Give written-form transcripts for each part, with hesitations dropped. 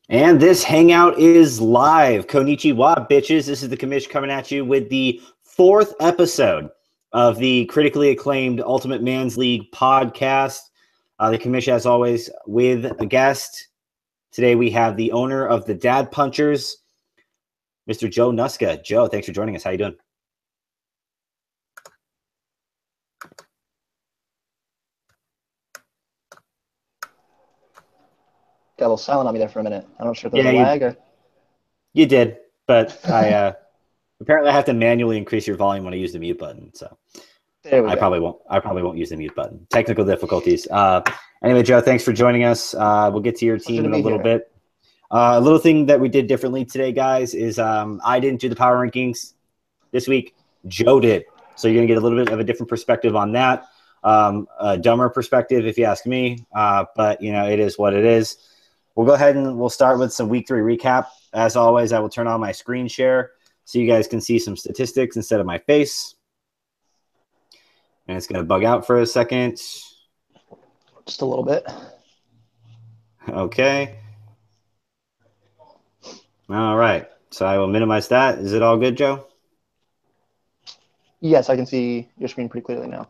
And this hangout is live. Konnichiwa, bitches. This is the commish coming at you with the fourth episode of the critically acclaimed Ultimate Man's League podcast. The commish, as always, with a guest. Today we have the owner of the Dad Punchers, Mr. Joe Nusca. Joe, thanks for joining us. How you doing? Got a little silent on me there for a minute. I'm not sure if there was a lag or. You did, but I apparently I have to manually increase your volume when I use the mute button. So there we I go. probably won't use the mute button. Technical difficulties. Anyway, Joe, thanks for joining us. We'll get to your team in a little bit. A little thing that we did differently today, guys, is I didn't do the power rankings this week. Joe did. So you're going to get a little bit of a different perspective on that. A dumber perspective, if you ask me. But, you know, it is what it is. We'll go ahead and we'll start with some week 3 recap. As always, I will turn on my screen share so you guys can see some statistics instead of my face. And it's going to bug out for a second. Just a little bit. Okay. All right. So I will minimize that. Is it all good, Joe? Yes, I can see your screen pretty clearly now.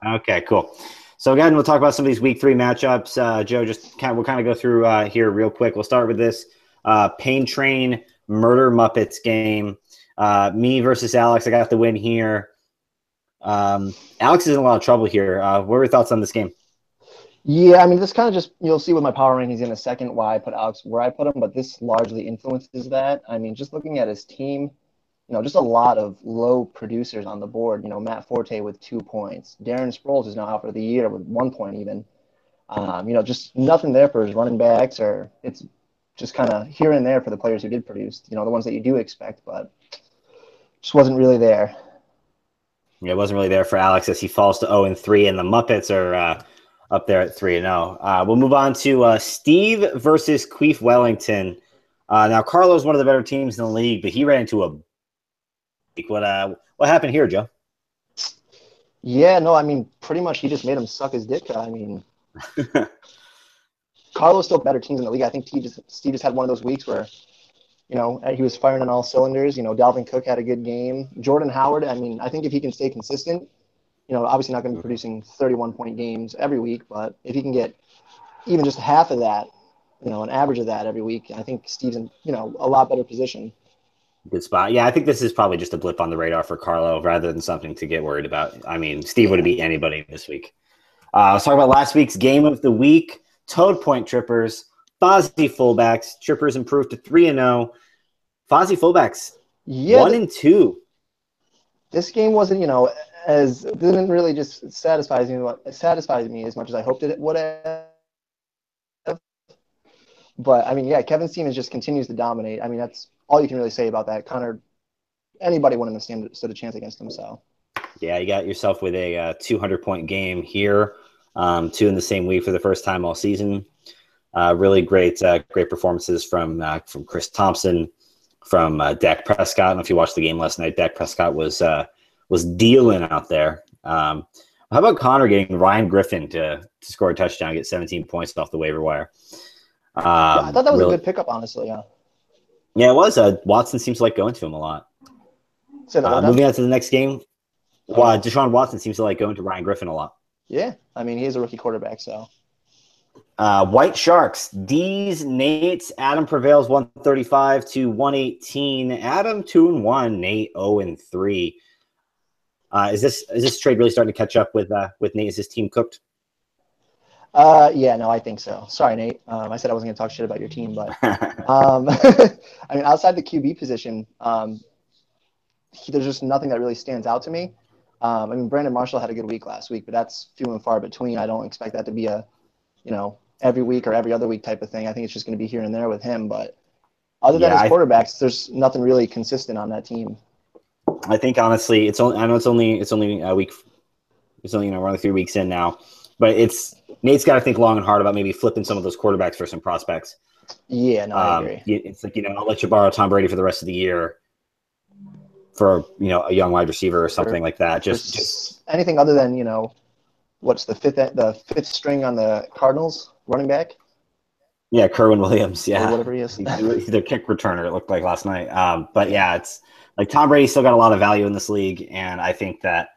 Okay, cool. So again, we'll talk about some of these week 3 matchups. Joe, we'll kind of go through here real quick. We'll start with this Pain Train Murder Muppets game. Me versus Alex. I got the win here. Alex is in a lot of trouble here. What are your thoughts on this game? Yeah, I mean, this kind of just, you'll see with my power rankings in a second why I put Alex where I put him, but this largely influences that. I mean, just looking at his team, you know, just a lot of low producers on the board. You know, Matt Forte with 2 points. Darren Sproles is now out for the year with 1 point even. You know, just nothing there for his running backs, or it's just kind of here and there for the players who did produce, you know, the ones that you do expect, but just wasn't really there. Yeah, it wasn't really there for Alex as he falls to 0-3, and the Muppets are up there at 3-0. We'll move on to Steve versus Queef Wellington. Now, Carlo's one of the better teams in the league, but he ran into a what happened here, Joe? Yeah, no, I mean, pretty much he just made him suck his dick. I mean, Carlo's still better teams in the league. I think Steve just had one of those weeks where, you know, he was firing on all cylinders. You know, Dalvin Cook had a good game. Jordan Howard, I mean, I think if he can stay consistent, you know, obviously not going to be producing 31-point games every week, but if he can get even just half of that, you know, an average of that every week, I think Steve's in, you know, a lot better position. Good spot. Yeah, I think this is probably just a blip on the radar for Carlo rather than something to get worried about. I mean, Steve would have beat anybody this week. Let's talk about last week's game of the week. Toad Point Trippers, Fozzie fullbacks. Trippers improved to 3-0. Fozzie fullbacks, 1-2. This game wasn't, you know, didn't really just satisfy me as much as I hoped it would have. But I mean, yeah, Kevin's team just continues to dominate. I mean, that's all you can really say about that. Connor, anybody wouldn't have stood a chance against him. So, yeah, you got yourself with a 200-point game here, 2 in the same week for the first time all season. Really great performances from Chris Thompson, from Dak Prescott. I don't know if you watched the game last night. Dak Prescott was dealing out there. How about Connor getting Ryan Griffin to score a touchdown, get 17 points off the waiver wire? Yeah, I thought that was a good pickup, honestly. Yeah, it was. Watson seems to like going to him a lot. Moving on to the next game, Deshaun Watson seems to like going to Ryan Griffin a lot. Yeah, I mean, he's a rookie quarterback, so. White Sharks, D's, Nate's. Adam prevails 135-118. Adam 2-1, Nate 0-3. Is this trade really starting to catch up with Nate? Is his team cooked? Yeah, no, I think so. Sorry, Nate. I said I wasn't going to talk shit about your team, but I mean, outside the QB position, there's just nothing that really stands out to me. I mean, Brandon Marshall had a good week last week, but that's few and far between. I don't expect that to be a, you know, every week or every other week type of thing. I think it's just going to be here and there with him. But other than his quarterbacks, there's nothing really consistent on that team. I think honestly, it's only a week. It's only, you know, we're only 3 weeks in now, but Nate's got to think long and hard about maybe flipping some of those quarterbacks for some prospects. Yeah, no, I agree. It's like, you know, I'll let you borrow Tom Brady for the rest of the year for, you know, a young wide receiver or something like that. Just anything other than, you know, what's the fifth string on the Cardinals running back? Yeah, Kerwin Williams. Yeah, or whatever he is. he's their kick returner. It looked like last night. But yeah, it's like Tom Brady still got a lot of value in this league, and I think that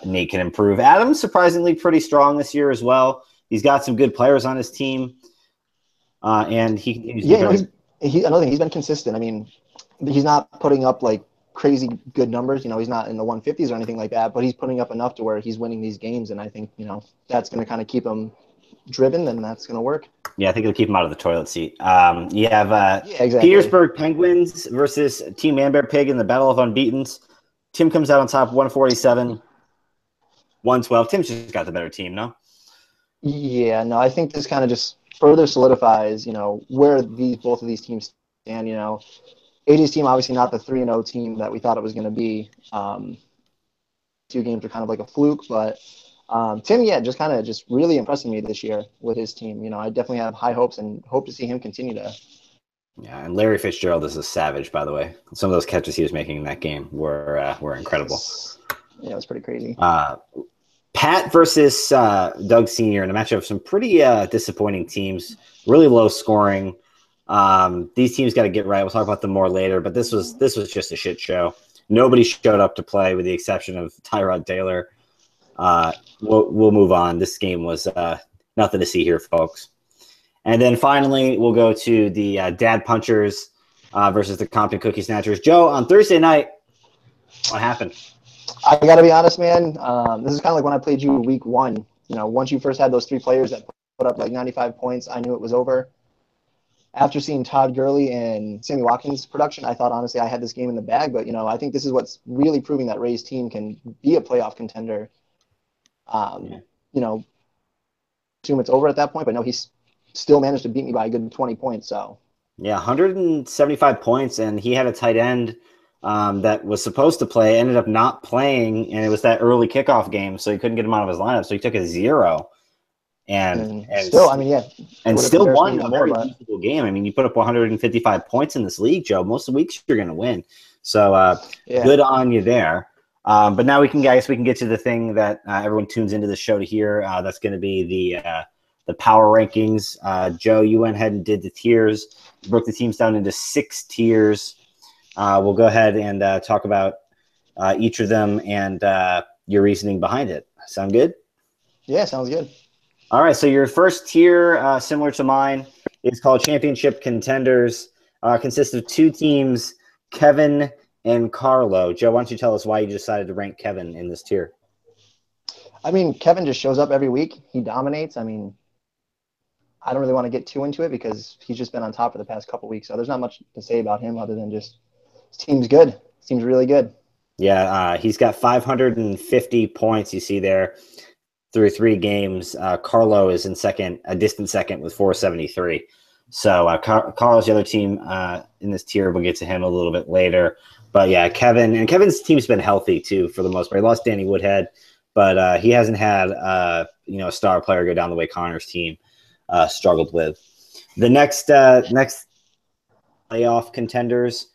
Nate can improve. Adam's surprisingly pretty strong this year as well. He's got some good players on his team, and he another thing, he's been consistent. I mean, he's not putting up like crazy good numbers. He's not in the 150s or anything like that, but he's putting up enough to where he's winning these games, and I think that's going to kind of keep him driven, and that's going to work. Yeah, I think it'll keep him out of the toilet seat. You have exactly. Petersburg Penguins versus Team Manbear Pig in the Battle of Unbeatens. Tim comes out on top, 147, 112. Tim's just got the better team, no? Yeah, no, I think this kind of just further solidifies, where both of these teams stand. AJ's team, obviously not the 3-0 team that we thought it was going to be. 2 games are kind of like a fluke, but Tim, just really impressing me this year with his team. I definitely have high hopes and hope to see him continue to. Yeah, and Larry Fitzgerald is a savage, by the way. Some of those catches he was making in that game were incredible. Yeah, it was pretty crazy. Pat versus Doug Sr. in a matchup of some pretty disappointing teams, really low scoring. These teams got to get right. We'll talk about them more later, but this was just a shit show. Nobody showed up to play with the exception of Tyrod Taylor. We'll move on. This game was nothing to see here, folks. And then finally, we'll go to the Dad Punchers versus the Compton Cookie Snatchers. Joe, on Thursday night, what happened? I got to be honest, man. This is kind of like when I played you week 1. Once you first had those 3 players that put up like 95 points, I knew it was over. After seeing Todd Gurley and Sammy Watkins' production, I thought, honestly, I had this game in the bag. But, I think this is what's really proving that Ray's team can be a playoff contender. Assume it's over at that point, but no, he's still managed to beat me by a good 20 points. So yeah, 175 points, and he had a tight end that was supposed to play, ended up not playing, and it was that early kickoff game, so he couldn't get him out of his lineup. So he took a 0, and still, I mean, yeah, and still won a very reasonable game. I mean, you put up 155 points in this league, Joe. Most of the weeks you're going to win. So good on you there. But now we can get to the thing that everyone tunes into the show to hear. That's going to be the power rankings. Joe, you went ahead and did the tiers. You broke the teams down into 6 tiers. We'll go ahead and talk about each of them and your reasoning behind it. Sound good? Yeah, sounds good. All right, so your first tier, similar to mine, is called Championship Contenders. Consists of 2 teams, Kevin and Carlo. Joe, why don't you tell us why you decided to rank Kevin in this tier? I mean, Kevin just shows up every week. He dominates. I mean, I don't really want to get too into it because he's just been on top for the past couple weeks. So there's not much to say about him other than just his team's good. Seems really good. Yeah, he's got 550 points you see there through 3 games. Carlo is in second, a distant second with 473. So Carlo's the other team in this tier. We'll get to him a little bit later. But yeah, Kevin's team's been healthy too for the most part. He lost Danny Woodhead, but he hasn't had a star player go down the way Connor's team struggled with. The next playoff contenders.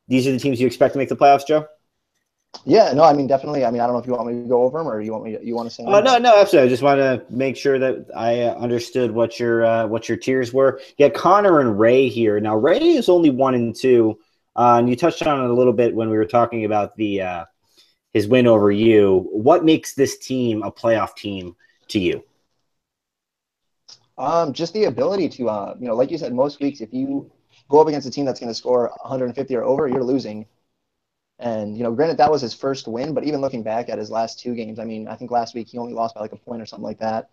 These are the teams you expect to make the playoffs, Joe? Yeah, no, I mean, definitely. I mean, I don't know if you want me to go over them or you want to say. No, absolutely. I just want to make sure that I understood what your tiers were. Yeah, Connor and Ray here. Now, Ray is only 1 and 2, and you touched on it a little bit when we were talking about his win over you. What makes this team a playoff team to you? Just the ability to, like you said, most weeks if you go up against a team that's going to score 150 or over, you're losing. And, granted, that was his first win, but even looking back at his last 2 games, I mean, I think last week he only lost by like a point or something like that.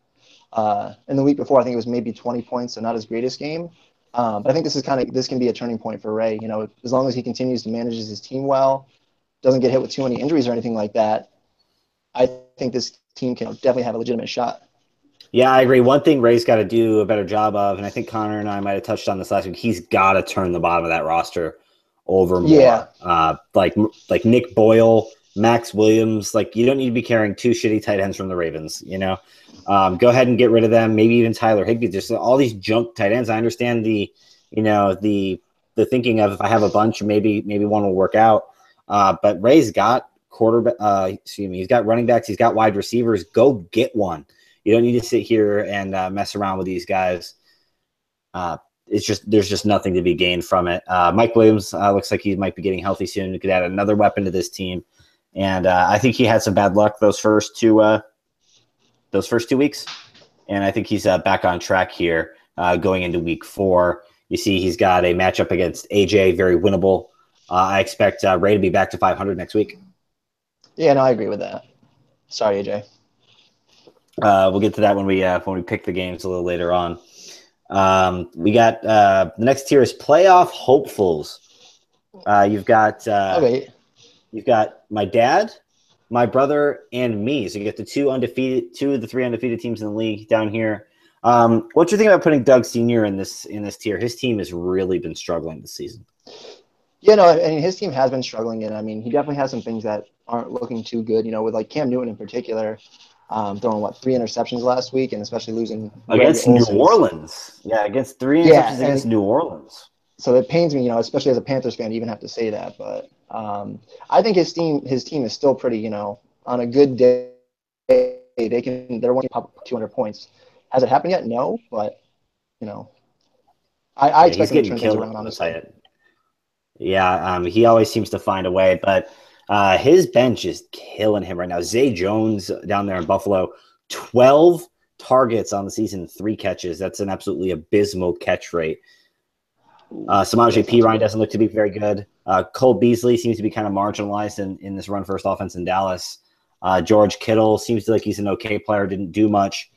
And the week before, I think it was maybe 20 points, so not his greatest game. But I think this can be a turning point for Ray. As long as he continues to manage his team well, doesn't get hit with too many injuries or anything like that, I think this team can definitely have a legitimate shot. Yeah, I agree. One thing Ray's got to do a better job of, and I think Connor and I might have touched on this last week, he's got to turn the bottom of that roster over more. Yeah. Like Nick Boyle, Max Williams. Like, you don't need to be carrying 2 shitty tight ends from the Ravens, Go ahead and get rid of them. Maybe even Tyler Higbee. Just all these junk tight ends. I understand the thinking of if I have a bunch, maybe one will work out. But Ray's got he's got running backs, he's got wide receivers. Go get one. You don't need to sit here and mess around with these guys. there's just nothing to be gained from it. Mike Williams looks like he might be getting healthy soon. He could add another weapon to this team, and I think he had some bad luck those first 2 weeks, and I think he's back on track here going into week 4. You see, he's got a matchup against AJ, very winnable. I expect Ray to be back to 500 next week. Yeah, no, I agree with that. Sorry, AJ. We'll get to that when we pick the games a little later on. We got the next tier is playoff hopefuls. You've got my dad, my brother, and me. So you get the 2 of the 3 undefeated teams in the league down here. What do you think about putting Doug Sr. in this tier? His team has really been struggling this season. Yeah, no, I mean, his team has been struggling, and I mean, he definitely has some things that aren't looking too good. With like Cam Newton in particular, throwing 3 interceptions last week, and especially losing against New Orleans. Yeah, against 3 interceptions against New Orleans. So it pains me, especially as a Panthers fan, to even have to say that. But I think his team is still pretty, on a good day, they're winning 200 points. Has it happened yet? No, but I expect him to turn things around. Honestly. Yeah, he always seems to find a way, but his bench is killing him right now. Zay Jones down there in Buffalo, 12 targets on the season, 3 catches. That's an absolutely abysmal catch rate. Samaje Perine doesn't look to be very good. Cole Beasley seems to be kind of marginalized in this run-first offense in Dallas. George Kittle seems like he's an okay player, didn't do much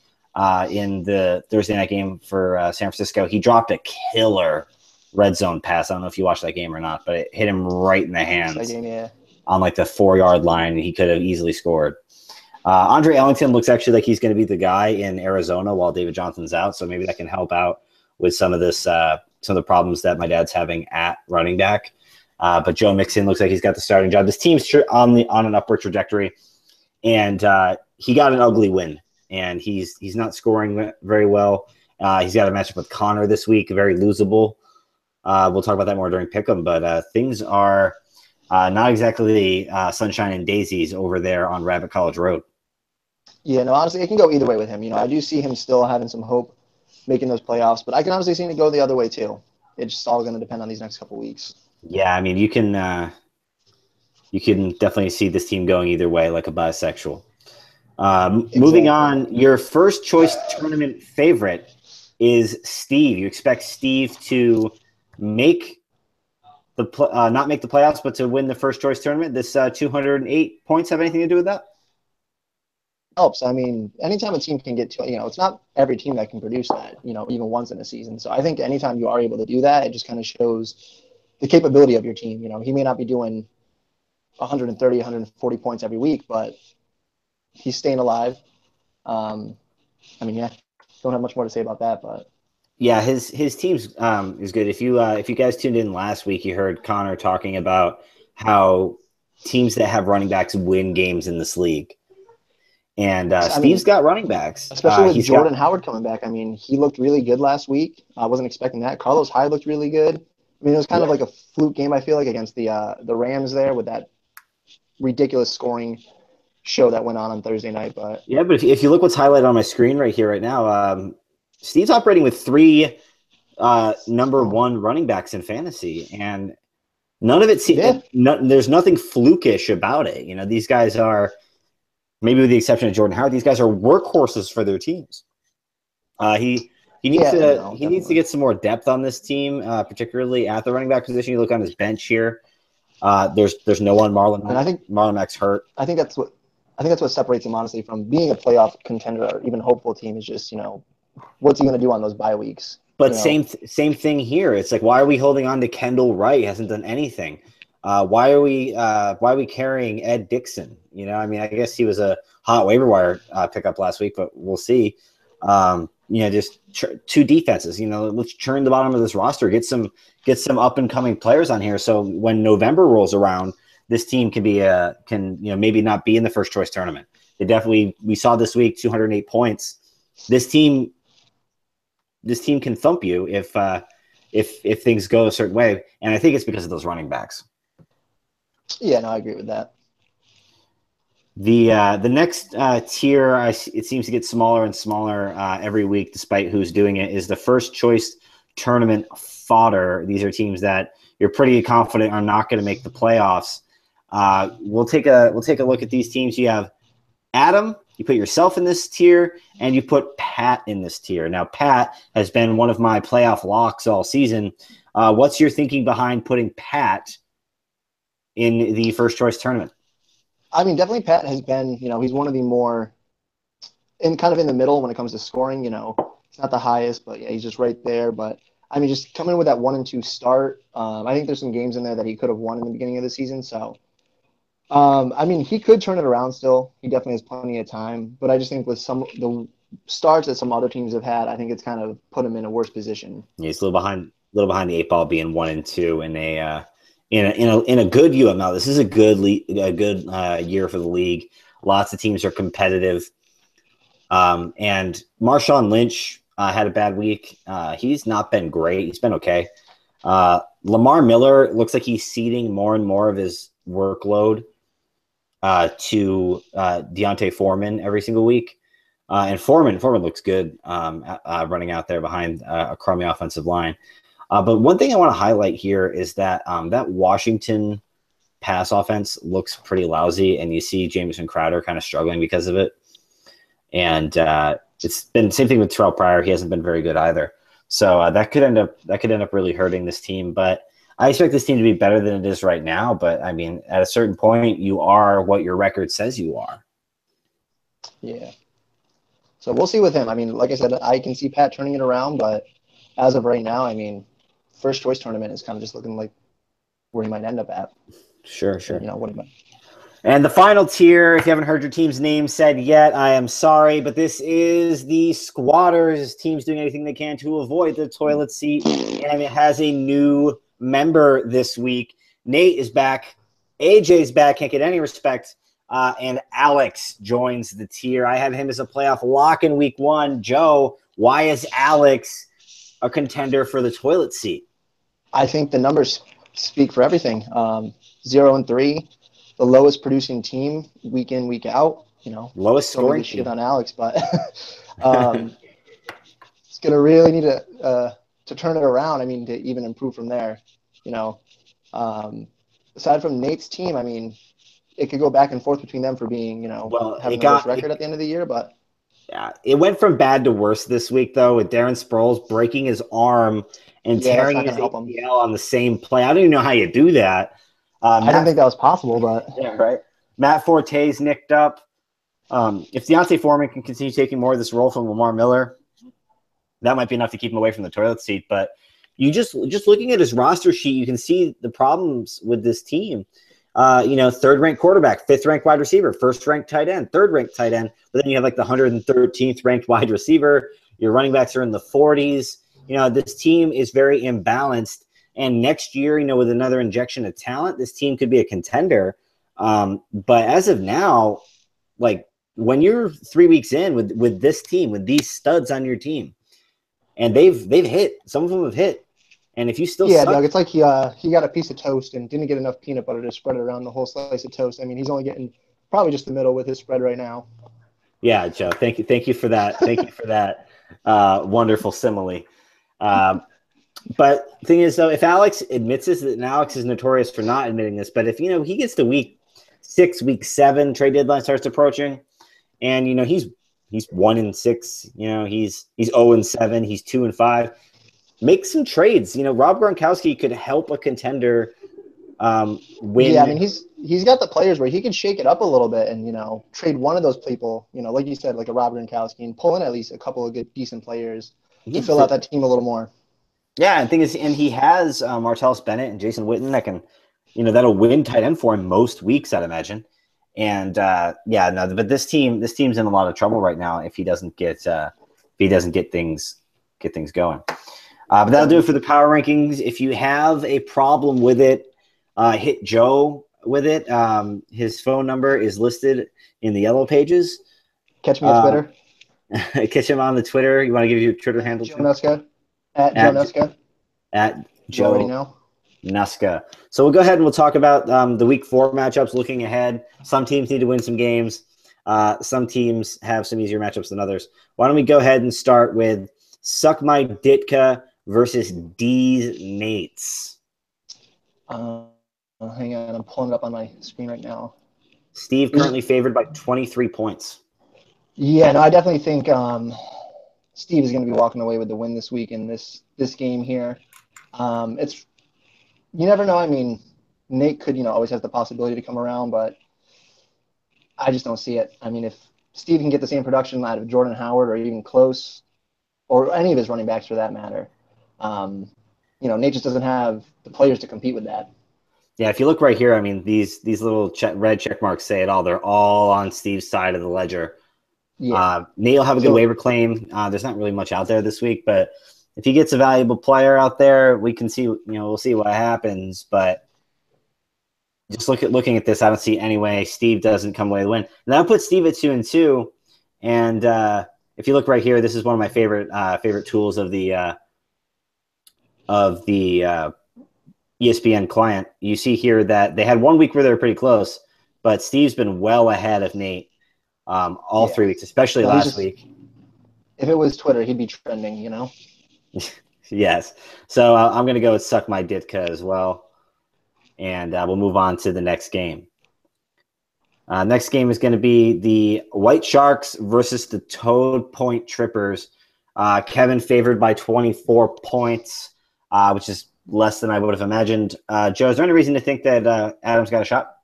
in the Thursday night game for San Francisco. He dropped a killer red zone pass. I don't know if you watched that game or not, but it hit him right in the hands on the 4-yard line, and he could have easily scored. Andre Ellington looks actually like he's going to be the guy in Arizona while David Johnson's out, so maybe that can help out with some of the problems that my dad's having at running back. But Joe Mixon looks like he's got the starting job. This team's on an upward trajectory, and he got an ugly win, and he's not scoring very well. He's got a matchup with Connor this week, very losable. We'll talk about that more during Pick'em, but things are not exactly sunshine and daisies over there on Rabbit College Road. Yeah, no, honestly, it can go either way with him. I do see him still having some hope making those playoffs, but I can honestly see it go the other way too. It's just all going to depend on these next couple weeks. Yeah, I mean, you can definitely see this team going either way, like a bisexual. Exactly. Moving on, your first choice tournament favorite is Steve. You expect Steve to make not make the playoffs, but to win the first choice tournament. This 208 points have anything to do with that? Helps. I mean, anytime a team can get to, it's not every team that can produce that, even once in a season. So I think anytime you are able to do that, it just kind of shows the capability of your team. He may not be doing 130, 140 points every week, but he's staying alive. Don't have much more to say about that, but yeah, his team's is good. If you guys tuned in last week, you heard Connor talking about how teams that have running backs win games in this league. And Steve's got running backs. Especially with Jordan Howard coming back. I mean, he looked really good last week. I wasn't expecting that. Carlos Hyde looked really good. I mean, it was kind of like a fluke game, I feel like, against the Rams there with that ridiculous scoring show that went on Thursday night. But yeah, but if you look what's highlighted on my screen right here right now, Steve's operating with 3 number 1 running backs in fantasy, and none of it there's nothing flukish about it. These guys are, maybe with the exception of Jordan Howard, these guys are workhorses for their teams. He needs to get some more depth on this team, particularly at the running back position. You look on his bench here. There's no one. Marlon Mack's hurt. I think that's what separates him, honestly, from being a playoff contender or even hopeful team is just, what's he going to do on those bye weeks? But same thing here. It's like, why are we holding on to Kendall Wright? He hasn't done anything. Why are we carrying Ed Dixon? I guess he was a hot waiver wire pickup last week, but we'll see. Just 2 defenses. Let's churn the bottom of this roster. Get some up and coming players on here. So when November rolls around, this team can be maybe not be in the first choice tournament. We saw this week 208 points. This team can thump you if things go a certain way, and I think it's because of those running backs. Yeah, no, I agree with that. The next tier, it seems to get smaller and smaller every week, despite who's doing it, is the first choice tournament fodder. These are teams that you're pretty confident are not going to make the playoffs. We'll take a look at these teams. You have Adam, you put yourself in this tier, and you put Pat in this tier. Now, Pat has been one of my playoff locks all season. What's your thinking behind putting Pat in the first choice tournament? I mean, definitely Pat has been, he's one of the more in the middle when it comes to scoring. It's not the highest, but yeah, he's just right there. But I mean, just coming with that 1 and 2 start, I think there's some games in there that he could have won in the beginning of the season. So, I mean, he could turn it around still. He definitely has plenty of time. But I just think with the starts that some other teams have had, I think it's kind of put him in a worse position. Yeah, he's a little behind the 8 ball, being 1 and 2 in a good UML. This is a good year for the league. Lots of teams are competitive. And Marshawn Lynch had a bad week. He's not been great. He's been okay. Lamar Miller looks like he's ceding more and more of his workload to Deontay Foreman every single week. And Foreman looks good running out there behind a crummy offensive line. But one thing I want to highlight here is that that Washington pass offense looks pretty lousy, and you see Jamison Crowder kind of struggling because of it. And it's been the same thing with Terrell Pryor. He hasn't been very good either. So that could end up really hurting this team. But I expect this team to be better than it is right now. But I mean, at a certain point, you are what your record says you are. Yeah. So we'll see with him. I mean, like I said, I can see Pat turning it around, but as of right now, I mean, first choice tournament is kind of just looking like where he might end up at. Sure. What about? And the final tier, if you haven't heard your team's name said yet, I am sorry, but this is the Squatters. Teams doing anything they can to avoid the toilet seat, and it has a new member this week. Nate is back. AJ's back. Can't get any respect. And Alex joins the tier. I had him as a playoff lock in week 1. Joe, why is Alex a contender for the toilet seat? I think the numbers speak for everything. 0 and 3, the lowest producing team week in, week out. Lowest scoring shit on Alex, but it's gonna really need to turn it around. I mean, to even improve from there. Aside from Nate's team, I mean, it could go back and forth between them for being, having the worst record at the end of the year, but. Yeah, it went from bad to worse this week, though, with Darren Sproles breaking his arm and tearing his ACL on the same play. I don't even know how you do that. I didn't think that was possible, but yeah, right. Matt Forte's nicked up. If Deontay Foreman can continue taking more of this role from Lamar Miller, that might be enough to keep him away from the toilet seat. But you just looking at his roster sheet, you can see the problems with this team. Third-ranked quarterback, fifth-ranked wide receiver, first-ranked tight end, third-ranked tight end. But then you have like the 113th ranked wide receiver. Your running backs are in the 40s. This team is very imbalanced. And next year, with another injection of talent, this team could be a contender. But as of now, like when you're 3 weeks in with this team, with these studs on your team, and they've hit, some of them have hit. And if you still suck, Doug, it's like he got a piece of toast and didn't get enough peanut butter to spread it around the whole slice of toast. I mean, he's only getting probably just the middle with his spread right now. Yeah, Joe. Thank you for that. Thank you for that wonderful simile. But the thing is, though, if Alex admits this, and Alex is notorious for not admitting this, but if he gets to week 6, week 7, trade deadline starts approaching, and he's 1 and 6, he's 0 and 7, he's 2 and 5. Make some trades. Rob Gronkowski could help a contender win. Yeah, I mean, he's got the players where he can shake it up a little bit and, trade one of those people, like you said, like a Rob Gronkowski, and pull in at least a couple of good, decent players to fill out that team a little more. Yeah, and he has Martellus Bennett and Jason Witten that can, that'll win tight end for him most weeks, I'd imagine. And but this team's in a lot of trouble right now if he doesn't get things going. But that'll do it for the power rankings. If you have a problem with it, hit Joe with it. His phone number is listed in the yellow pages. Catch me on Twitter. Catch him on the Twitter. You want to give your Twitter handle? Joe Nusca. At Joe Nusca. At Joe Nusca. So we'll go ahead and we'll talk about the week 4 matchups looking ahead. Some teams need to win some games. Some teams have some easier matchups than others. Why don't we go ahead and start with Suck My Ditka versus D's Nate's. Hang on, I'm pulling it up on my screen right now. Steve currently favored by 23 points. Yeah, no, I definitely think Steve is going to be walking away with the win this week in this game here. It's you never know. I mean, Nate could always has the possibility to come around, but I just don't see it. I mean, if Steve can get the same production out of Jordan Howard or even close, or any of his running backs for that matter, Nate just doesn't have the players to compete with that. Yeah, if you look right here, I mean, these little red check marks say it all. They're all on Steve's side of the ledger. Yeah. Nate will have a good waiver claim. There's not really much out there this week, but if he gets a valuable player out there, we can see, we'll see what happens. But just looking at this, I don't see any way Steve doesn't come away with the win. And that'll put Steve at 2-2. And if you look right here, this is one of my favorite tools of the ESPN client. You see here that they had 1 week where they were pretty close, but Steve's been well ahead of Nate all 3 weeks, especially last week. If it was Twitter, he'd be trending, Yes. So I'm going to go with Suck My Ditka as well, and we'll move on to the next game. Next game is going to be the White Sharks versus the Toad Point Trippers. Kevin favored by 24 points, which is less than I would have imagined. Joe, is there any reason to think that Adam's got a shot?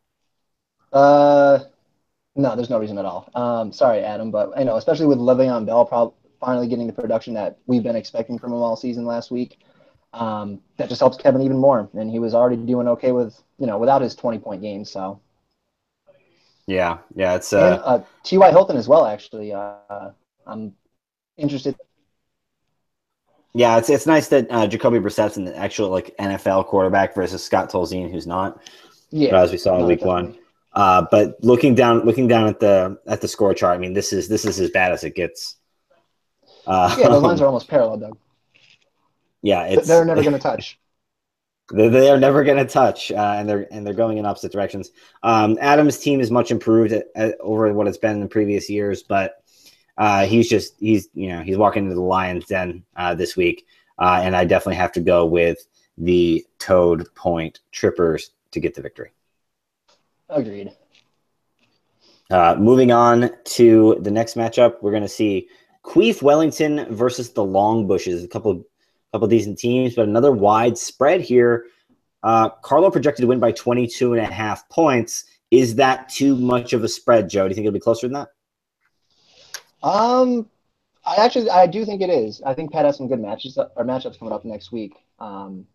No, there's no reason at all. Sorry, Adam, but especially with Le'Veon Bell finally getting the production that we've been expecting from him all season last week, that just helps Kevin even more. And he was already doing okay with without his 20-point game. So yeah, it's and T.Y. Hilton as well. Actually, I'm interested. Yeah, it's nice that Jacoby Brissett's an actual NFL quarterback versus Scott Tolzien, who's not. Yeah, as we saw in week definitely. 1. But looking down at the score chart, I mean, this is as bad as it gets. Those lines are almost parallel, Doug. Yeah, they're never going to touch. They are never going to touch, and they're going in opposite directions. Adam's team is much improved over what it's been in previous years, but he's walking into the Lions' den this week, and I definitely have to go with the Toad Point Trippers to get the victory. Agreed. Moving on to the next matchup, we're going to see Queef Wellington versus the Long Bushes. A couple decent teams, but another wide spread here. Carlo projected to win by 22.5 points. Is that too much of a spread, Joe? Do you think it'll be closer than that? I do think it is. I think Pat has some good matchups coming up next week. I'm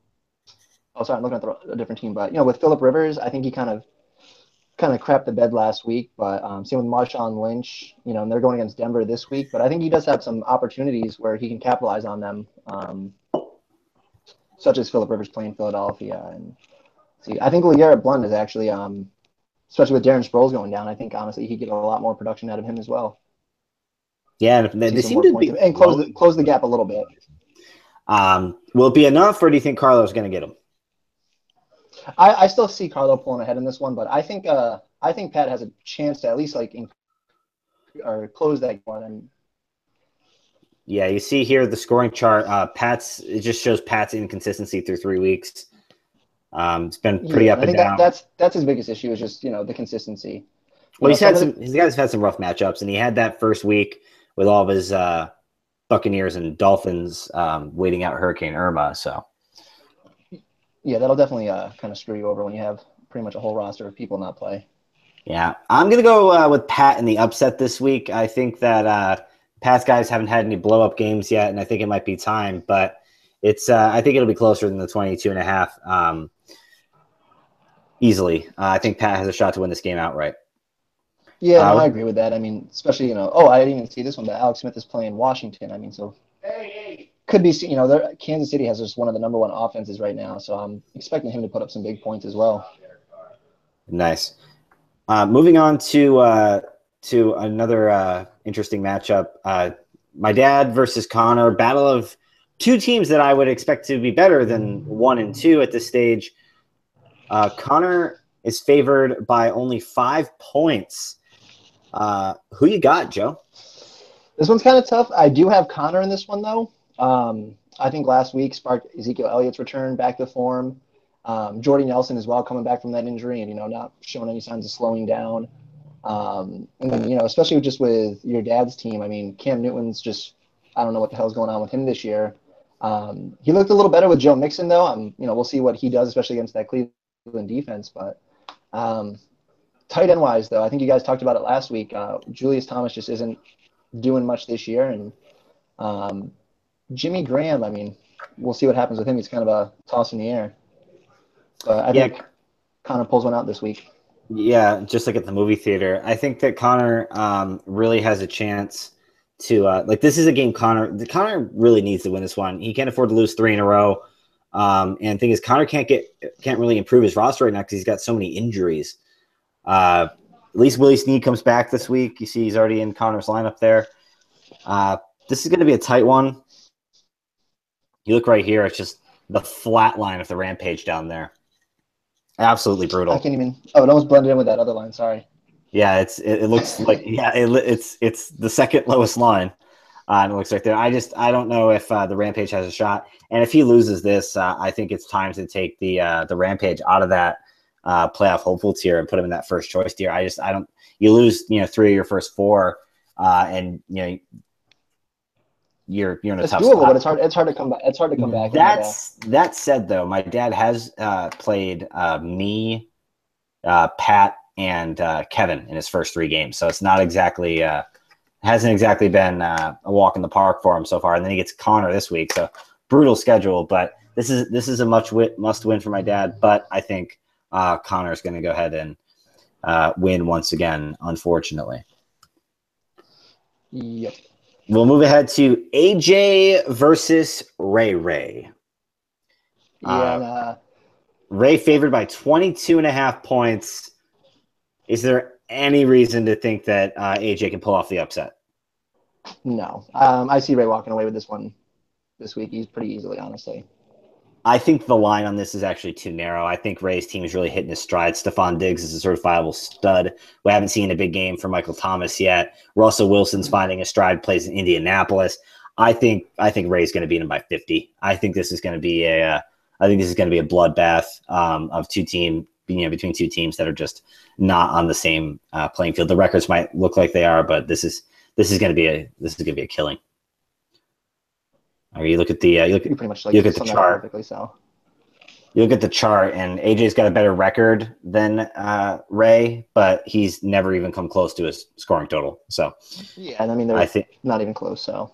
looking at a different team, but with Phillip Rivers, I think he kind of crapped the bed last week. But same with Marshawn Lynch, and they're going against Denver this week. But I think he does have some opportunities where he can capitalize on them, such as Phillip Rivers playing Philadelphia. And I think LeGarrette Blount is actually, especially with Darren Sproles going down, I think honestly he could get a lot more production out of him as well. Yeah, they seem to be and close the gap a little bit. Will it be enough, or do you think Carlo's going to get him? I still see Carlo pulling ahead in this one, but I think Pat has a chance to at least close that one. Yeah, you see here the scoring chart. It just shows Pat's inconsistency through 3 weeks. It's been pretty up and down. That's his biggest issue is just the consistency. Well, his guys had some rough matchups, and he had that first week with all of his Buccaneers and Dolphins waiting out Hurricane Irma. So. Yeah, that'll definitely kind of screw you over when you have pretty much a whole roster of people not play. Yeah, I'm going to go with Pat in the upset this week. I think that Pat's guys haven't had any blow-up games yet, and I think it might be time. But I think it'll be closer than the 22.5 easily. I think Pat has a shot to win this game outright. Yeah, I agree with that. I mean, especially, I didn't even see this one, but Alex Smith is playing Washington. I mean, so could be, Kansas City has just one of the number one offenses right now, so I'm expecting him to put up some big points as well. Nice. Moving on to another interesting matchup. My dad versus Connor, battle of two teams that I would expect to be better than 1 and 2 at this stage. Connor is favored by only 5 points. Who you got, Joe? This one's kind of tough. I do have Connor in this one, though. I think last week sparked Ezekiel Elliott's return back to form. Jordy Nelson as well, coming back from that injury and, not showing any signs of slowing down. And then, especially just with your dad's team, I mean, Cam Newton's just, I don't know what the hell's going on with him this year. He looked a little better with Joe Mixon, though. We'll see what he does, especially against that Cleveland defense. But tight end wise, though, I think you guys talked about it last week. Julius Thomas just isn't doing much this year. And Jimmy Graham, I mean, we'll see what happens with him. He's kind of a toss in the air. But I think Connor pulls one out this week. Yeah, just like at the movie theater. I think that Connor really has a chance to this is a game Connor really needs to win this one. He can't afford to lose 3 in a row. And the thing is, Connor can't really improve his roster right now because he's got so many injuries. At least Willie Snead comes back this week. You see he's already in Connor's lineup there. This is going to be a tight one. You look right here, it's just the flat line of the Rampage down there. Absolutely brutal. I can't even. Oh, it almost blended in with that other line. Sorry. Yeah, it looks like it's the second lowest line. And it looks right there. I don't know if the Rampage has a shot. And if he loses this, I think it's time to take the Rampage out of that playoff hopeful tier and put him in that first choice tier. I don't. You lose 3 of your first 4, and you're in a tough doable, spot. But it's hard to come back. It's hard to come back. That said, though, my dad has played me, Pat, and Kevin in his first 3 games, so it's not exactly hasn't exactly been a walk in the park for him so far. And then he gets Connor this week, so brutal schedule. But this is a must win for my dad. But I think Connor's going to go ahead and win once again, unfortunately. Yep. We'll move ahead to AJ versus Ray. Yeah. Ray favored by 22.5 points. Is there any reason to think that AJ can pull off the upset? No. I see Ray walking away with this one this week. He's pretty easily, honestly. I think the line on this is actually too narrow. I think Ray's team is really hitting his stride. Stephon Diggs is a certifiable stud. We haven't seen a big game from Michael Thomas yet. Russell Wilson's finding his stride, plays in Indianapolis. I think Ray's going to beat him by 50. I think this is going to be a bloodbath of between 2 teams that are just not on the same playing field. The records might look like they are, but this is going to be a killing. Or you look at the you look at the chart. So. You look at the chart, and AJ's got a better record than Ray, but he's never even come close to his scoring total. So yeah, and I mean they're not even close. So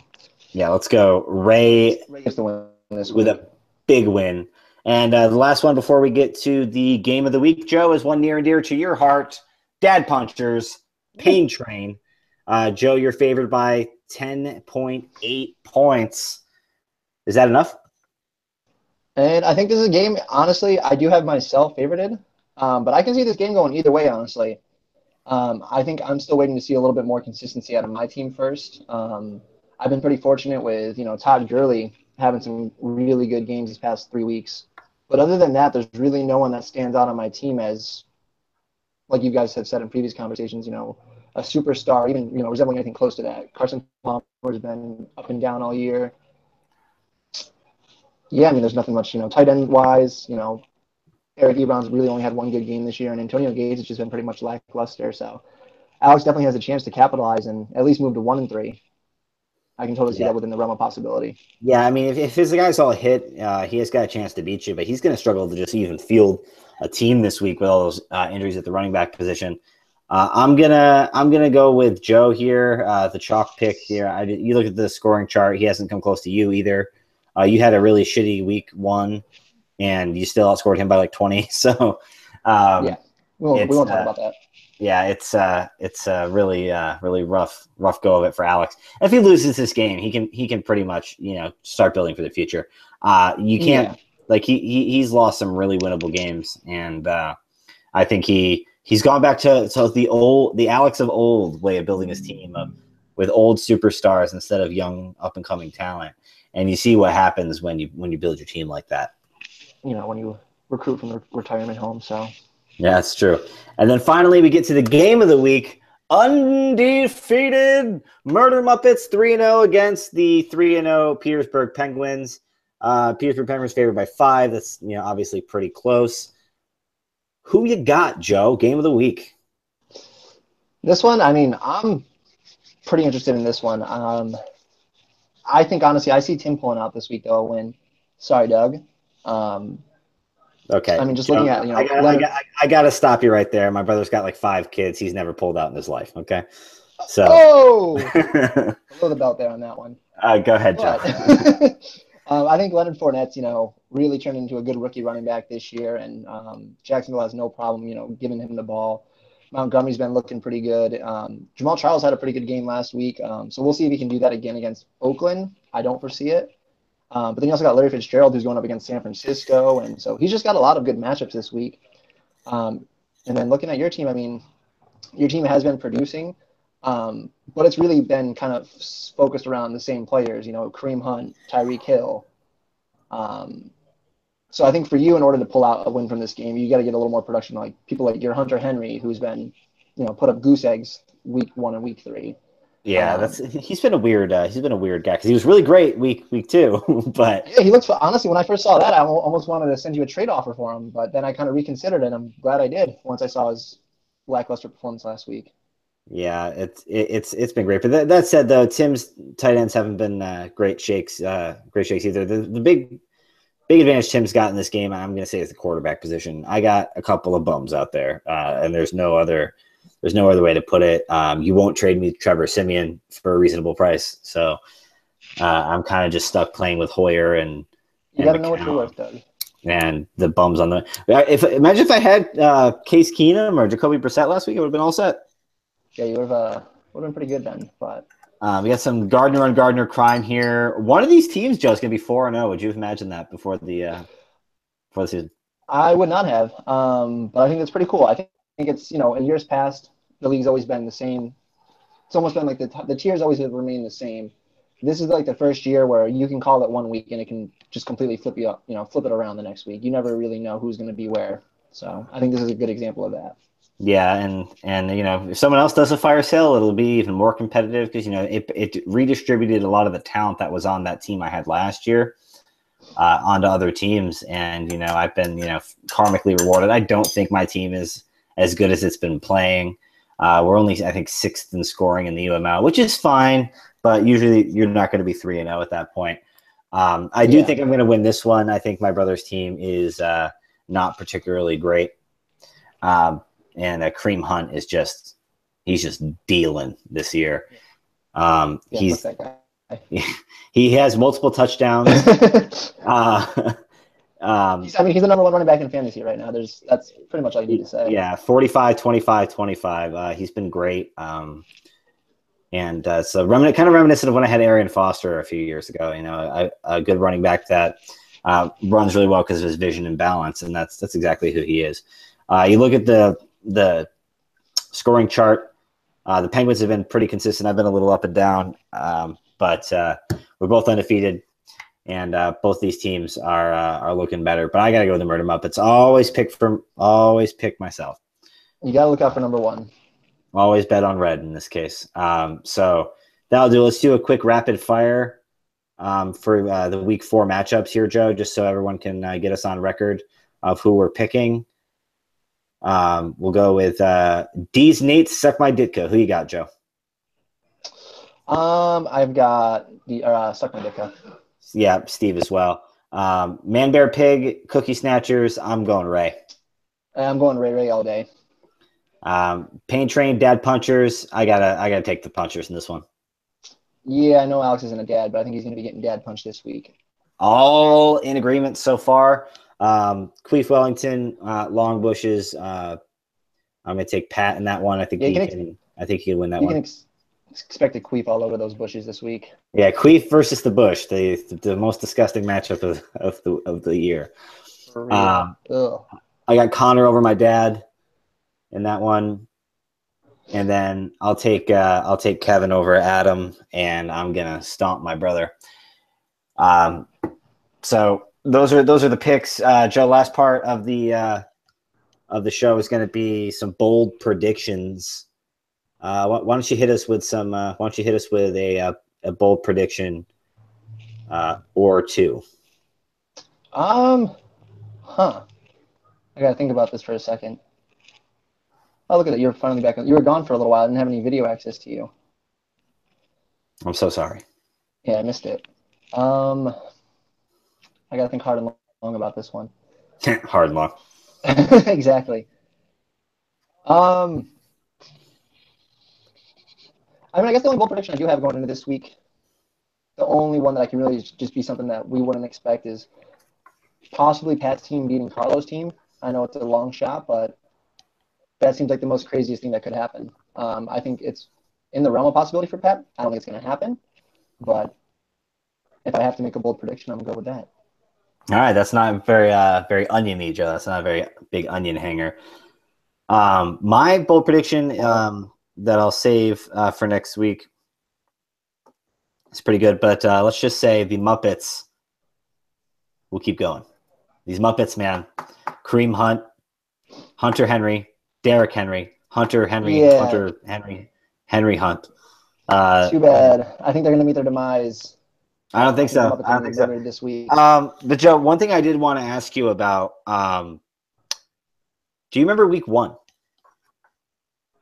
yeah, let's go. Ray gets the win this with week. a big win. And the last one before we get to the game of the week, Joe, is one near and dear to your heart. Dad Punchers, Pain Train. Joe, you're favored by 10.8 points. Is that enough? And I think this is a game, honestly, I do have myself favorited. But I can see this game going either way, honestly. I think I'm still waiting to see a little bit more consistency out of my team first. I've been pretty fortunate with, Todd Gurley having some really good games these past 3 weeks. But other than that, there's really no one that stands out on my team as, like you guys have said in previous conversations, a superstar, even, resembling anything close to that. Carson Palmer's been up and down all year. Yeah, I mean, there's nothing much, tight end wise, Eric Ebron's really only had 1 good game this year, and Antonio Gates has just been pretty much lackluster. So Alex definitely has a chance to capitalize and at least move to 1-3. I can totally see that within the realm of possibility. Yeah, I mean, if his guys all hit, he has got a chance to beat you, but he's going to struggle to just even field a team this week with all those injuries at the running back position. I'm gonna go with Joe here, the chalk pick here. You look at the scoring chart; he hasn't come close to you either. You had a really shitty week 1, and you still outscored him by like 20. So yeah, we won't talk about that. Yeah, it's a really rough go of it for Alex. If he loses this game, he can pretty much start building for the future. You can't he's lost some really winnable games, and I think he's gone back to the Alex of old way of building his team with old superstars instead of young up and coming talent. And you see what happens when you build your team like that. When you recruit from the retirement home. So. Yeah, that's true. And then finally, we get to the game of the week. Undefeated Murder Muppets 3-0 against the 3-0 Petersburg Penguins. Petersburg Penguins favored by 5. That's obviously pretty close. Who you got, Joe? Game of the week. This one, I mean, I'm pretty interested in this one. I think honestly, I see Tim pulling out this week though a win. Sorry, Doug. Okay. I mean, just Joe, looking at I gotta stop you right there. My brother's got like 5 kids. He's never pulled out in his life. Okay. So. Below the belt there on that one. Go ahead, Joe. I think Leonard Fournette's, really turned into a good rookie running back this year, and Jacksonville has no problem, giving him the ball. Montgomery's been looking pretty good. Jamal Charles had a pretty good game last week, so we'll see if he can do that again against Oakland. I don't foresee it. But then you also got Larry Fitzgerald, who's going up against San Francisco, and so he's just got a lot of good matchups this week. And then looking at your team, I mean, your team has been producing, but it's really been kind of focused around the same players, Kareem Hunt, Tyreek Hill. So I think for you, in order to pull out a win from this game, you got to get a little more production, like people like your Hunter Henry, who's been, put up goose eggs week 1 and week 3. Yeah, he's been a weird guy because he was really great week 2, but yeah, he looks. Honestly, when I first saw that, I almost wanted to send you a trade offer for him, but then I kind of reconsidered it. I'm glad I did once I saw his lackluster performance last week. Yeah, it's been great. But that said, though, Tim's tight ends haven't been great shakes either. The big advantage Tim's got in this game, I'm going to say, is the quarterback position. I got a couple of bums out there, and there's no other way to put it. You won't trade me Trevor Siemian for a reasonable price, so I'm kind of just stuck playing with Hoyer and. You got to know what you're worth, Doug. And the bums on the. Imagine if I had Case Keenum or Jacoby Brissett last week, it would have been all set. Yeah, you would have been pretty good then. But we got some Gardner on Gardner crime here. One of these teams, Joe, is going to be 4-0. Would you have imagined that before the season? I would not have. But I think that's pretty cool. I think it's in years past, the league's always been the same. It's almost been like the tiers always have remained the same. This is like the first year where you can call it one week and it can just completely flip it around the next week. You never really know who's going to be where. So I think this is a good example of that. Yeah, and if someone else does a fire sale, it'll be even more competitive because it redistributed a lot of the talent that was on that team I had last year onto other teams, and I've been karmically rewarded. I don't think my team is as good as it's been playing. We're only, I think, 6th in scoring in the UML, which is fine, but usually you're not going to be 3-0 at that point. I do think I'm going to win this one. I think my brother's team is not particularly great. And Kareem Hunt is he's just dealing this year. He has multiple touchdowns. He's the number 1 running back in fantasy right now. That's pretty much all you need to say. Yeah, 45, 25, 25. He's been great. So kind of reminiscent of when I had Arian Foster a few years ago. A good running back that runs really well because of his vision and balance, and that's exactly who he is. You look at the scoring chart. The Penguins have been pretty consistent. I've been a little up and down, but we're both undefeated, and both these teams are looking better. But I got to go with the Murder Muppets. Always pick myself. You got to look out for number 1. Always bet on red in this case. So that'll do. Let's do a quick rapid fire for the week 4 matchups here, Joe, just so everyone can get us on record of who we're picking. We'll go with D's Nate, Suck My Ditka. Who you got, Joe? I've got the Suck My Ditka. Yeah, Steve as well. Man Bear Pig, Cookie Snatchers. I'm going Ray. I'm going Ray all day. Pain Train, Dad Punchers. I gotta take the Punchers in this one. Yeah, I know Alex isn't a dad, but I think he's gonna be getting dad punched this week. All in agreement so far. Queef Wellington, Long Bushes. I'm gonna take Pat in that one. I think he can win that one. You can expect a Queef all over those bushes this week. Yeah, Queef versus the Bush, the most disgusting matchup of the year. For real. I got Connor over my dad in that one, and then I'll take Kevin over Adam, and I'm gonna stomp my brother. So those are the picks. Joe, last part of the show is going to be some bold predictions. Why don't you hit us with some? Why don't you hit us with a bold prediction or two? Huh. I gotta think about this for a second. Oh, look at it. You're finally back. You were gone for a little while. I didn't have any video access to you. I'm so sorry. Yeah, I missed it. I gotta think hard and long about this one. Hard luck. Exactly. I mean, I guess the only bold prediction I do have going into this week, the only one that I can really just be something that we wouldn't expect is possibly Pat's team beating Carlos' team. I know it's a long shot, but that seems like the most craziest thing that could happen. I think it's in the realm of possibility for Pat. I don't think it's going to happen, but if I have to make a bold prediction, I'm going to go with that. All right, that's not very oniony, Joe. That's not a very big onion hanger. My bold prediction that I'll save for next week is pretty good, but let's just say the Muppets will keep going. These Muppets, man. Kareem Hunt, Hunter Henry, Derrick Henry, Hunter Henry, Yeah. Hunter Henry, Henry Hunt. Too bad. I think they're going to meet their demise. I don't think so. I don't think so. This week. But Joe, one thing I did want to ask you about. Do you remember week 1?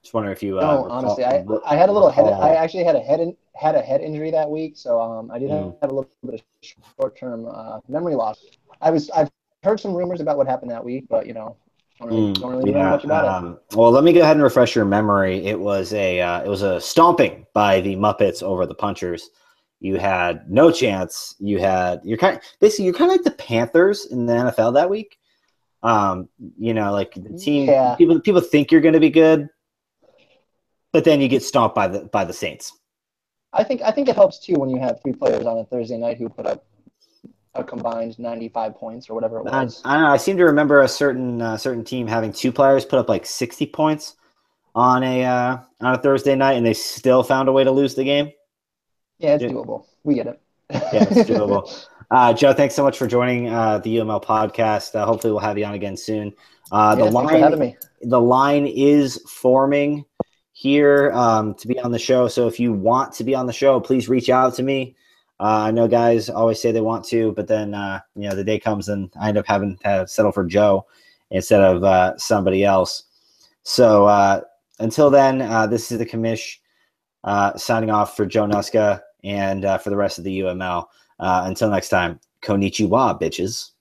Just wondering if you. No, honestly, I had a little head. I actually had a head injury that week, so I did have a little bit of short-term memory loss. I've heard some rumors about what happened that week, but don't really remember much about it. Well, let me go ahead and refresh your memory. It was a stomping by the Muppets over the Punchers. You had no chance. You're kind of like the Panthers in the NFL that week. Like the team. Yeah. People think you're going to be good, but then you get stomped by the Saints. I think it helps too when you have 3 players on a Thursday night who put up a combined 95 points or whatever it was. I don't know. I seem to remember a certain team having 2 players put up like 60 points on a Thursday night, and they still found a way to lose the game. Yeah, it's doable. We get it. Yeah, it's doable. Joe, thanks so much for joining the UML podcast. Hopefully, we'll have you on again soon. Thanks for having me. The line is forming here to be on the show. So if you want to be on the show, please reach out to me. I know guys always say they want to, but then the day comes and I end up having to settle for Joe instead of somebody else. So until then, this is the commish signing off for Joe Nusca and for the rest of the UML. Until next time, konnichiwa, bitches.